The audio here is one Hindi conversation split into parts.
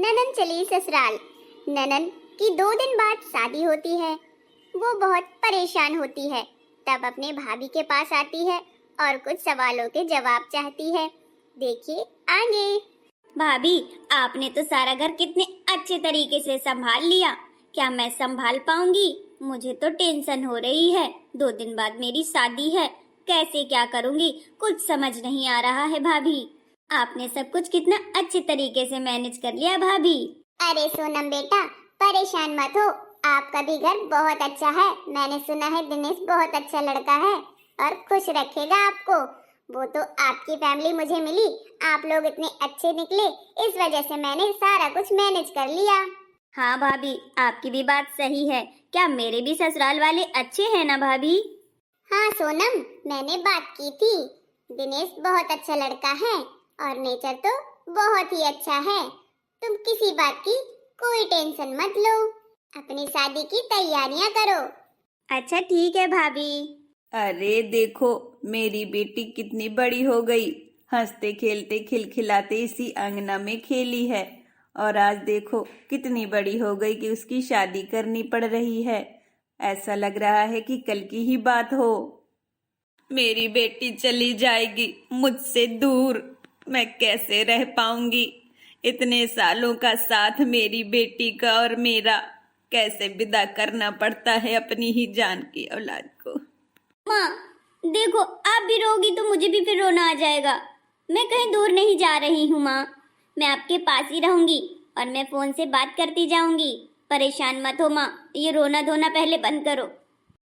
ननन चली ससुराल। ननन की 2 दिन बाद शादी होती है। वो बहुत परेशान होती है, तब अपने भाभी के पास आती है और कुछ सवालों के जवाब चाहती है। देखिए आगे। भाभी, आपने तो सारा घर कितने अच्छे तरीके से संभाल लिया। क्या मैं संभाल पाऊंगी? मुझे तो टेंशन हो रही है। 2 दिन बाद मेरी शादी है, कैसे क्या करूंगी कुछ समझ नहीं आ रहा है। भाभी, आपने सब कुछ कितना अच्छे तरीके से मैनेज कर लिया भाभी। अरे सोनम बेटा, परेशान मत हो, आपका भी घर बहुत अच्छा है। मैंने सुना है दिनेश बहुत अच्छा लड़का है और खुश रखेगा आपको। वो तो आपकी फैमिली मुझे मिली, आप लोग इतने अच्छे निकले, इस वजह से मैंने सारा कुछ मैनेज कर लिया। हाँ भाभी, आपकी भी बात सही है। क्या मेरे भी ससुराल वाले अच्छे हैं ना भाभी? हाँ सोनम, मैंने बात की थी। दिनेश बहुत अच्छा लड़का है और नेचर तो बहुत ही अच्छा है। तुम किसी बात की कोई टेंशन मत लो, अपनी शादी की तैयारियां करो। अच्छा ठीक है भाभी। अरे देखो, मेरी बेटी कितनी बड़ी हो गई। हंसते खेलते खिलखिलाते इसी अंगना में खेली है और आज देखो कितनी बड़ी हो गई कि उसकी शादी करनी पड़ रही है। ऐसा लग रहा है कि कल की ही बात हो। मेरी बेटी चली जाएगी मुझसे दूर, मैं कैसे रह पाऊंगी? इतने सालों का साथ मेरी बेटी का और मेरा कैसे विदा करना पड़ता है अपनी ही जान की औलाद को। माँ देखो, आप भी रोगी तो मुझे भी फिर रोना आ जाएगा। मैं कहीं दूर नहीं जा रही हूँ माँ, मैं आपके पास ही रहूंगी और मैं फोन से बात करती जाऊंगी। परेशान मत हो माँ, ये रोना धोना पहले बंद करो।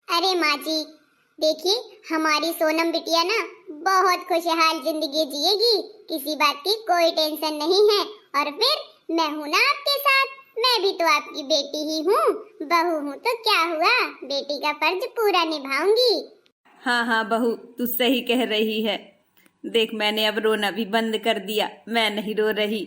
अरे माँ जी, देखिए हमारी सोनम बिटिया ना बहुत खुशहाल जिंदगी जिएगी, किसी बात की कोई टेंशन नहीं है। और फिर मैं हूँ ना आपके साथ, मैं भी तो आपकी बेटी ही हूँ, बहू हूँ तो क्या हुआ, बेटी का फर्ज पूरा निभाऊंगी। हाँ हाँ बहू, तू सही कह रही है। देख, मैंने अब रोना भी बंद कर दिया, मैं नहीं रो रही।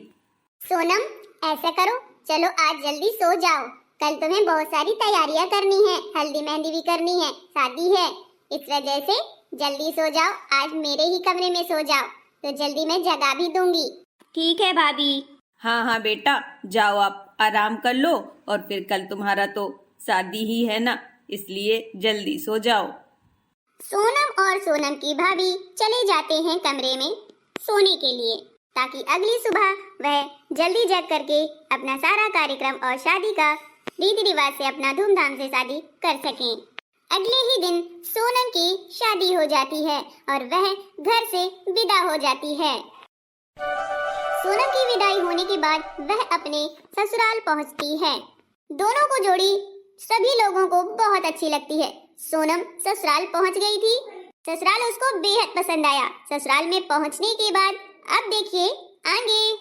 सोनम ऐसा करो, चलो आज जल्दी सो जाओ, कल तुम्हें बहुत सारी तैयारियां करनी है, हल्दी मेहंदी भी करनी है, शादी है, इस वजह से जल्दी सो जाओ। आज मेरे ही कमरे में सो जाओ तो जल्दी मैं जगा भी दूंगी। ठीक है भाभी। हाँ हाँ बेटा, जाओ आप आराम कर लो और फिर कल तुम्हारा तो शादी ही है ना, इसलिए जल्दी सो जाओ। सोनम और सोनम की भाभी चले जाते हैं कमरे में सोने के लिए, ताकि अगली सुबह वह जल्दी जग करके अपना सारा कार्यक्रम और शादी का रीति रिवाज से अपना धूमधाम से शादी कर सकें। अगले ही दिन सोनम की शादी हो जाती है और वह घर से विदा हो जाती है। सोनम की विदाई होने के बाद वह अपने ससुराल पहुंचती है। दोनों को जोड़ी सभी लोगों को बहुत अच्छी लगती है। सोनम ससुराल पहुंच गई थी, ससुराल उसको बेहद पसंद आया। ससुराल में पहुंचने के बाद अब देखिए आगे।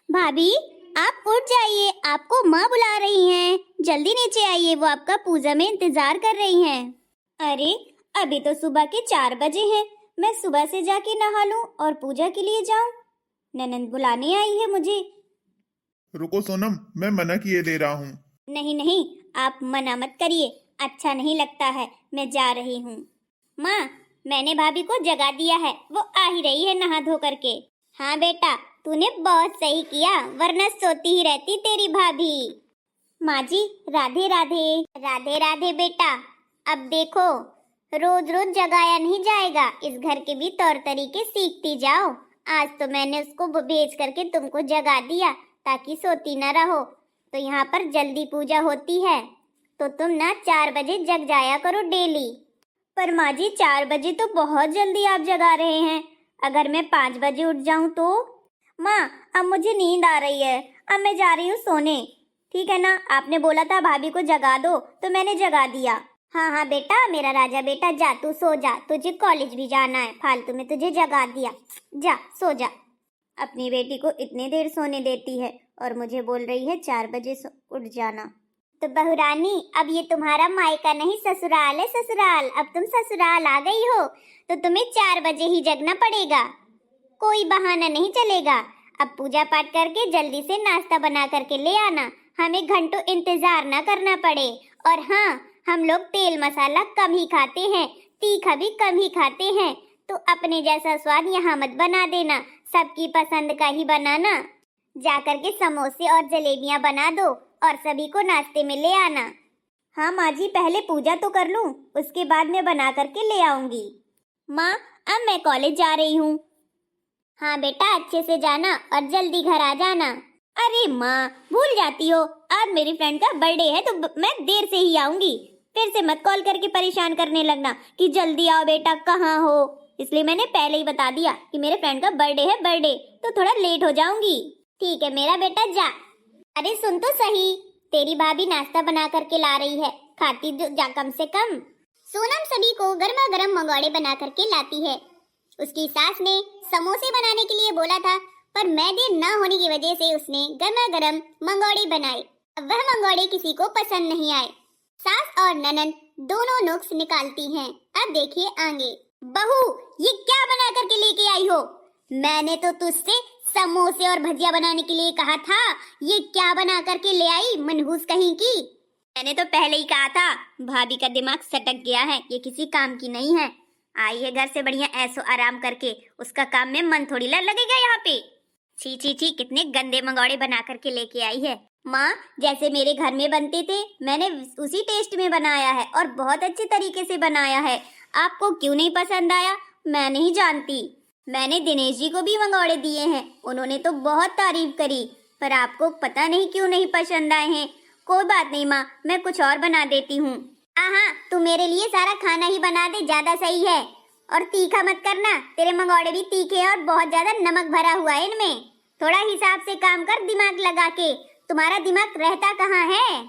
भाभी आप उठ जाइए, आपको माँ बुला रही हैं, जल्दी नीचे आइए, वो आपका पूजा में इंतजार कर रही हैं। अरे अभी तो सुबह के 4 बजे हैं, मैं सुबह से जाके नहा लूं और पूजा के लिए जाऊं। ननंद बुलाने आई है मुझे। रुको सोनम, मैं मना किए दे रहा हूँ। नहीं नहीं, आप मना मत करिए, अच्छा नहीं लगता है, मैं जा रही हूँ। माँ, मैंने भाभी को जगा दिया है, वो आ ही रही है नहा धो करके। हाँ बेटा, तूने बहुत सही किया, वरना सोती ही रहती तेरी भाभी। माँ जी राधे राधे। राधे राधे बेटा। अब देखो, रोज रोज जगाया नहीं जाएगा, इस घर के भी तौर तरीके सीखती जाओ। आज तो मैंने उसको भेज करके तुमको जगा दिया ताकि सोती न रहो। तो यहाँ पर जल्दी पूजा होती है तो तुम ना 4 बजे जग जाया करो डेली। पर माँ जी 4 बजे तो बहुत जल्दी आप जगा रहे हैं, अगर मैं 5 बजे उठ जाऊं तो? माँ अब मुझे नींद आ रही है, अब मैं जा रही हूँ सोने। ठीक है ना, आपने बोला था भाभी को जगा दो तो मैंने जगा दिया। हाँ हाँ बेटा, मेरा राजा बेटा, जा तू सो जा, तुझे कॉलेज भी जाना है, फालतू में तुझे जगा दिया, जा सो जा। अपनी बेटी को इतने देर सोने देती है और मुझे बोल रही है 4 बजे उठ जाना। तो बहुरानी, अब ये तुम्हारा मायका नहीं ससुराल है, ससुराल। अब तुम ससुराल आ गई हो तो तुम्हें 4 बजे ही जगना पड़ेगा, कोई बहाना नहीं चलेगा। अब पूजा पाठ करके जल्दी से नाश्ता बना करके ले आना, हमें घंटों इंतजार ना करना पड़े। और हाँ, हम लोग तेल मसाला कम ही खाते हैं, तीखा भी कम ही खाते हैं, तो अपने जैसा स्वाद यहाँ मत बना देना, सबकी पसंद का ही बनाना। जा करके समोसे और जलेबियां बना दो और सभी को नाश्ते में ले आना। हाँ माँ जी, पहले पूजा तो कर लूँ, उसके बाद मैं बना करके ले आऊंगी। माँ, अब मैं कॉलेज जा रही हूँ। हाँ बेटा, अच्छे से जाना और जल्दी घर आ जाना। अरे माँ, भूल जाती हो, आज मेरी फ्रेंड का बर्थडे है तो मैं देर से ही आऊंगी। फिर से मत कॉल करके परेशान करने लगना कि जल्दी आओ बेटा, कहाँ हो। इसलिए मैंने पहले ही बता दिया कि मेरे फ्रेंड का बर्थडे है, तो थोड़ा लेट हो जाऊंगी। ठीक है मेरा बेटा, जा। अरे सुन तो सही, तेरी भाभी नाश्ता बना करके ला रही है, खाती तो जा कम से कम। सोनम सभी को गर्मा गर्म मंगोड़े बना करके लाती है। उसकी सास ने समोसे बनाने के लिए बोला था, पर मैं देर न होने की वजह से उसने गर्मा गर्म मंगोड़े बनाए। अब वह मंगोड़े किसी को पसंद नहीं आए। सास और ननद दोनों नुक्स निकालती हैं। अब देखिए आगे। बहू, ये क्या बना करके लेके आई हो? मैंने तो तुझसे समोसे और भजिया बनाने के लिए कहा था, ये क्या बना करके ले आई, मनहूस कहीं की। मैंने तो पहले ही कहा था, भाभी का दिमाग सटक गया है, ये किसी काम की नहीं है। आई है घर से बढ़िया ऐसो आराम करके, उसका काम में मन थोड़ी लगेगा यहाँ पे। छी छी छी, कितने गंदे मंगोड़े बना करके लेके आई है। माँ, जैसे मेरे घर में बनते थे मैंने उसी टेस्ट में बनाया है और बहुत अच्छे तरीके से बनाया है। आपको क्यों नहीं पसंद आया मैं नहीं जानती। मैंने दिनेश जी को भी मंगोड़े दिए हैं, उन्होंने तो बहुत तारीफ करी, पर आपको पता नहीं क्यों नहीं पसंद आए हैं। कोई बात नहीं माँ, मैं कुछ और बना देती हूँ। हाँ, तू मेरे लिए सारा खाना ही बना दे, ज्यादा सही है। और तीखा मत करना, तेरे मंगोड़े भी तीखे हैं और बहुत ज्यादा नमक भरा हुआ है इनमें। थोड़ा हिसाब से काम कर, दिमाग लगा के। तुम्हारा दिमाग रहता कहाँ है?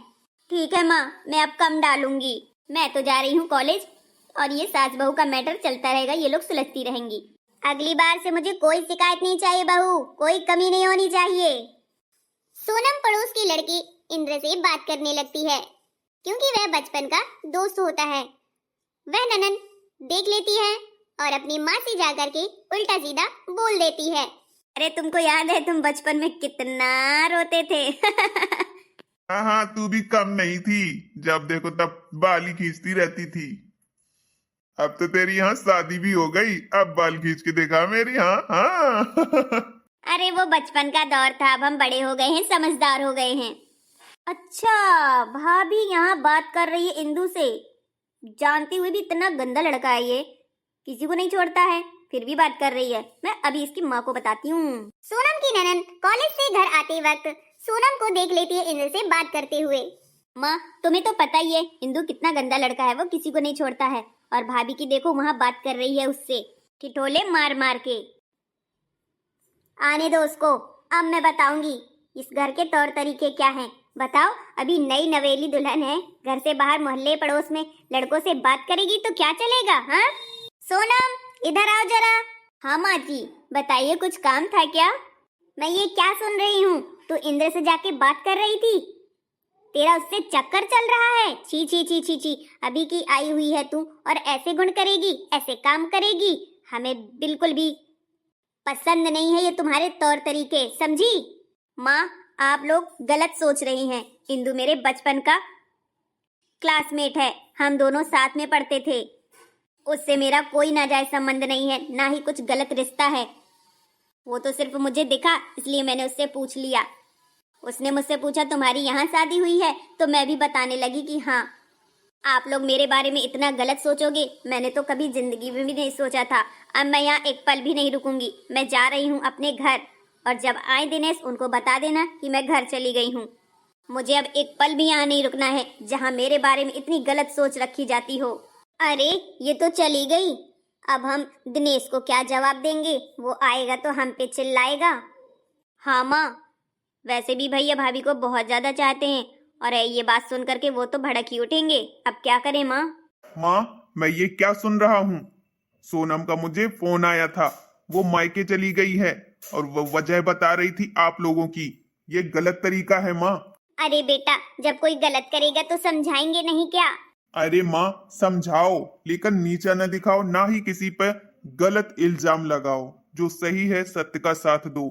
ठीक है माँ, मैं अब कम डालूंगी। मैं तो जा रही हूँ कॉलेज, और ये सास बहू का मैटर चलता रहेगा, ये लोग सुलझती रहेंगी। अगली बार से मुझे कोई शिकायत नहीं चाहिए बहू, कोई कमी नहीं होनी चाहिए। सोनम पड़ोस की लड़की इंद्र से बात करने लगती है, क्योंकि वह बचपन का दोस्त होता है। वह ननन देख लेती है और अपनी माँ से जाकर के उल्टा सीधा बोल देती है। अरे तुमको याद है तुम बचपन में कितना रोते थे? हाँ, तू भी कम नहीं थी, जब देखो तब बाल ही खींचती रहती थी। अब तो तेरी यहाँ शादी भी हो गई, अब बाल खींच के देखा मेरी यहाँ। हाँ। अरे वो बचपन का दौर था, अब हम बड़े हो गए हैं, समझदार हो गए हैं। अच्छा, भाभी यहाँ बात कर रही है इंदु से, जानती हुई भी इतना गंदा लड़का है ये, किसी को नहीं छोड़ता है, फिर भी बात कर रही है। मैं अभी इसकी माँ को बताती हूँ। सोनम की ननन कॉलेज से घर आते वक्त सोनम को देख लेती है इंद्र से बात करते हुए। माँ, तुम्हें तो पता ही है इंदु कितना गंदा लड़का है, वो किसी को नहीं छोड़ता है। और भाभी की देखो वहाँ बात कर रही है उससे, ठिठोले मार मार के। आने दो उसको, अब मैं बताऊंगी इस घर के तौर तरीके क्या हैं। बताओ, अभी नई नवेली दुल्हन है, घर से बाहर मोहल्ले पड़ोस में लड़कों से बात करेगी तो क्या चलेगा? हाँ सोनम, इधर आओ जरा। हाँ माँ जी, बताइए, कुछ काम था क्या? मैं ये क्या सुन रही हूँ, तू इंद्र से जाके बात कर रही थी, तेरा उससे चक्कर चल रहा है। छी छी छी छी छी, अभी की आई हुई है तू और ऐसे गुण करेगी, ऐसे काम करेगी, हमें बिल्कुल भी पसंद नहीं है ये तुम्हारे तौर तरीके, समझी? माँ, आप लोग गलत सोच रही हैं। इंदु मेरे बचपन का क्लासमेट है, हम दोनों साथ में पढ़ते थे। उससे मेरा कोई नाजायज संबंध नहीं है, ना ही कुछ गलत रिश्ता है। वो तो सिर्फ मुझे दिखा, इसलिए मैंने उससे पूछ लिया। उसने मुझसे पूछा तुम्हारी यहाँ शादी हुई है, तो मैं भी बताने लगी कि हाँ। आप लोग मेरे बारे में इतना गलत सोचोगे, मैंने तो कभी जिंदगी में भी नहीं सोचा था। अब मैं यहाँ एक पल भी नहीं रुकूंगी, मैं जा रही हूँ अपने घर, और जब आए दिनेश उनको बता देना कि मैं घर चली गई हूँ। मुझे अब एक पल भी यहाँ नहीं रुकना है जहाँ मेरे बारे में इतनी गलत सोच रखी जाती हो। अरे ये तो चली गई, अब हम दिनेश को क्या जवाब देंगे? वो आएगा तो हम पे चिल्लाएगा। हाँ माँ, वैसे भी भैया भाभी को बहुत ज्यादा चाहते हैं, और ये बात सुन करके वो तो भड़क ही उठेंगे। अब क्या करें माँ? माँ, मैं ये क्या सुन रहा हूँ? सोनम का मुझे फोन आया था, वो मायके चली गई है और वो वजह बता रही थी आप लोगों की। ये गलत तरीका है माँ। अरे बेटा, जब कोई गलत करेगा तो समझाएंगे नहीं क्या? अरे माँ, समझाओ, लेकिन नीचा न दिखाओ, ना ही किसी पर गलत इल्जाम लगाओ। जो सही है सत्य का साथ दो।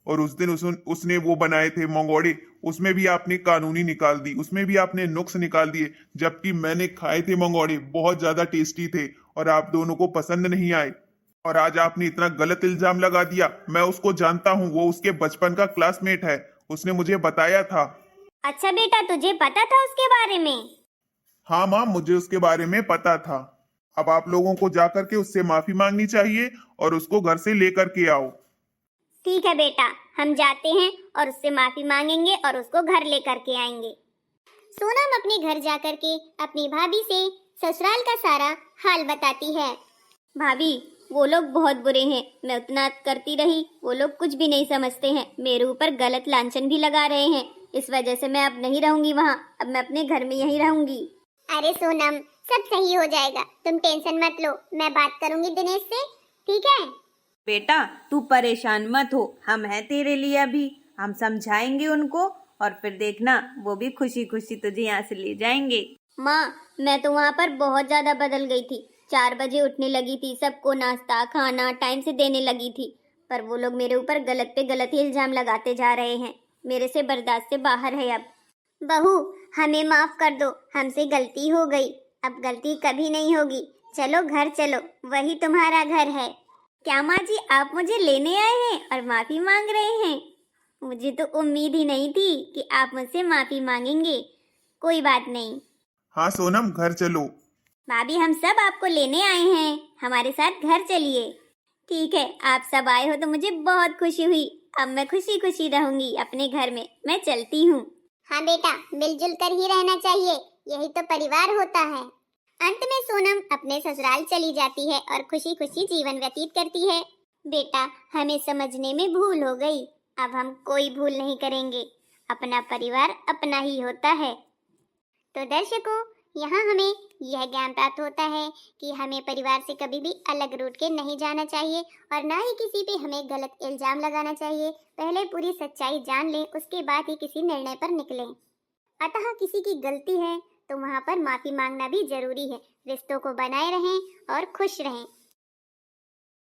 और उस दिन उसने वो बनाए थे मंगोड़े, उसमें भी आपने कानूनी निकाल दी, उसमें भी आपने नुक्स निकाल दिए, जबकि मैंने खाए थे मंगोड़े, बहुत ज्यादा टेस्टी थे और आप दोनों को पसंद नहीं आए। और आज आपने इतना गलत इल्जाम लगा दिया। मैं उसको जानता हूँ, वो उसके बचपन का क्लासमेट है, उसने मुझे बताया था। अच्छा बेटा, तुझे पता था उसके बारे में? हाँ माँ, मुझे उसके बारे में पता था। अब आप लोगों को जाकर के उससे माफी मांगनी चाहिए और उसको घर से लेकर के आओ। ठीक है बेटा, हम जाते हैं और उससे माफी मांगेंगे और उसको घर लेकर के आएंगे। सोनम अपने घर जाकर के अपनी भाभी से ससुराल का सारा हाल बताती है। भाभी, वो लोग बहुत बुरे हैं। मैं उतना करती रही, वो लोग कुछ भी नहीं समझते हैं। मेरे ऊपर गलत लांछन भी लगा रहे हैं। इस वजह से मैं अब नहीं रहूंगी वहाँ। अब मैं अपने घर में यहीं रहूंगी। अरे सोनम, सब सही हो जाएगा, तुम टेंशन मत लो। मैं बात करूंगी दिनेश से, ठीक है? बेटा तू परेशान मत हो, हम हैं तेरे लिए। अभी हम समझाएंगे उनको और फिर देखना वो भी खुशी खुशी तुझे यहाँ से ले जाएंगे। माँ, मैं तो वहाँ पर बहुत ज्यादा बदल गई थी। 4 बजे उठने लगी थी, सबको नाश्ता खाना टाइम से देने लगी थी। पर वो लोग मेरे ऊपर गलत पे गलत ही इल्जाम लगाते जा रहे हैं। मेरे से बर्दाश्त से बाहर है अब। बहू, हमें माफ कर दो, हमसे गलती हो गई। अब गलती कभी नहीं होगी। चलो घर चलो, वही तुम्हारा घर है। क्या माँ जी, आप मुझे लेने आए हैं और माफी मांग रहे हैं? मुझे तो उम्मीद ही नहीं थी कि आप मुझसे माफी मांगेंगे। कोई बात नहीं हाँ सोनम, घर चलो। भाभी, हम सब आपको लेने आए हैं, हमारे साथ घर चलिए। ठीक है, आप सब आए हो तो मुझे बहुत खुशी हुई। अब मैं खुशी खुशी रहूंगी अपने घर में। मैं चलती हूँ। हाँ बेटा, मिलजुल कर ही रहना चाहिए, यही तो परिवार होता है। अंत में सोनम अपने ससुराल चली जाती है और खुशी खुशी जीवन व्यतीत करती है। बेटा, हमें समझने में भूल हो गई, अब हम कोई भूल नहीं करेंगे। अपना परिवार अपना ही होता है। तो दर्शकों, यहाँ हमें यह ज्ञान प्राप्त होता है कि हमें परिवार से कभी भी अलग रूठ के नहीं जाना चाहिए और ना ही किसी पे हमें गलत इल्जाम लगाना चाहिए। पहले पूरी सच्चाई जान लें, उसके बाद ही किसी निर्णय पर निकलें। अतः किसी की गलती है तो वहाँ पर माफी मांगना भी जरूरी है। रिश्तों को बनाए रहें और खुश रहें।